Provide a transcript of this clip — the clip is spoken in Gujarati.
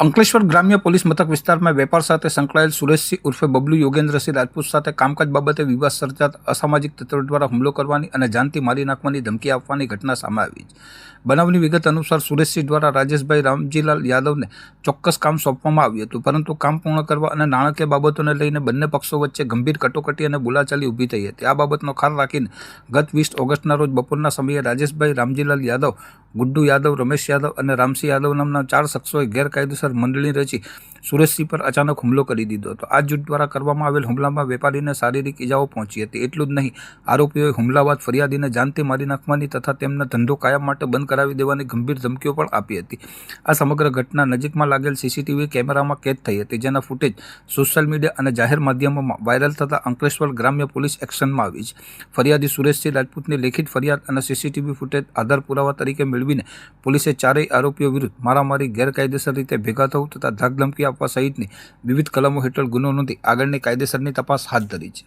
અંકલેશ્વર ગ્રામ્ય પોલીસ મથક વિસ્તારમાં વેપાર સાથે સંકળાયેલ સુરેશસિંહ ઉર્ફે બબલુ યોગેન્દ્રસિંહ રાજપૂત સાથે કામકાજ બાબતે વિવાદ સર્જાતા અસામાજિક તત્વો દ્વારા હુમલો કરવાની અને જાનથી મારી નાખવાની ધમકી આપવાની ઘટના સામે આવી છે। બનાવની વિગત અનુસાર સુરેશસિંહ દ્વારા રાજેશભાઈ રામજીલાલ યાદવને ચોક્કસ કામ સોંપવામાં આવ્યું હતું, પરંતુ કામ પૂર્ણ કરવા અને નાણાકીય બાબતોને લઈને બંને પક્ષો વચ્ચે ગંભીર કટોકટી અને બોલાચાલી ઊભી થઈ હતી। આ બાબતનો ખ્યાલ રાખીને ગત 20 ઓગસ્ટના રોજ બપોરના સમયે રાજેશભાઈ રામજીલાલ યાદવ, ગુડ્ડુ યાદવ, રમેશ યાદવ અને રામસિંહ યાદવ નામના 4 શખ્સોએ ગેરકાયદેસર મંડળી રચી સુરેશસિંહ પર અચાનક હુમલો કરી દીધો હતો। આ જૂથ દ્વારા કરવામાં આવેલ હુમલામાં વેપારીને શારીરિક ઇજાઓ પહોંચી હતી। એટલું જ નહીં, આરોપીઓએ હુમલા બાદ ફરિયાદીને જાનથી મારી નાખવાની તથા તેમનો ધંધો કાયમ માટે બંધ કરાવી દેવાની ગંભીર ધમકીઓ પણ આપી હતી। આ સમગ્ર ઘટના નજીકમાં લાગેલ સીસીટીવી કેમેરામાં કેદ થઈ હતી, જેના ફૂટેજ સોશિયલ મીડિયા અને જાહેર માધ્યમોમાં વાયરલ થતા અંકલેશ્વર ગ્રામ્ય પોલીસ એક્શનમાં આવી છે। ફરિયાદી સુરેશસિંહ રાજપૂતની લેખિત ફરિયાદ અને સીસીટીવી ફૂટેજ આધાર પુરાવા તરીકે મેળવીને પોલીસે ચારેય આરોપીઓ વિરુદ્ધ મારામારી, ગેરકાયદેસર રીતે ભેગા થવું તથા ધાકધમકી આપવા સહિતની વિવિધ કલમો હેઠળ ગુનો નોંધી આગળની કાયદેસરની તપાસ હાથ ધરી છે।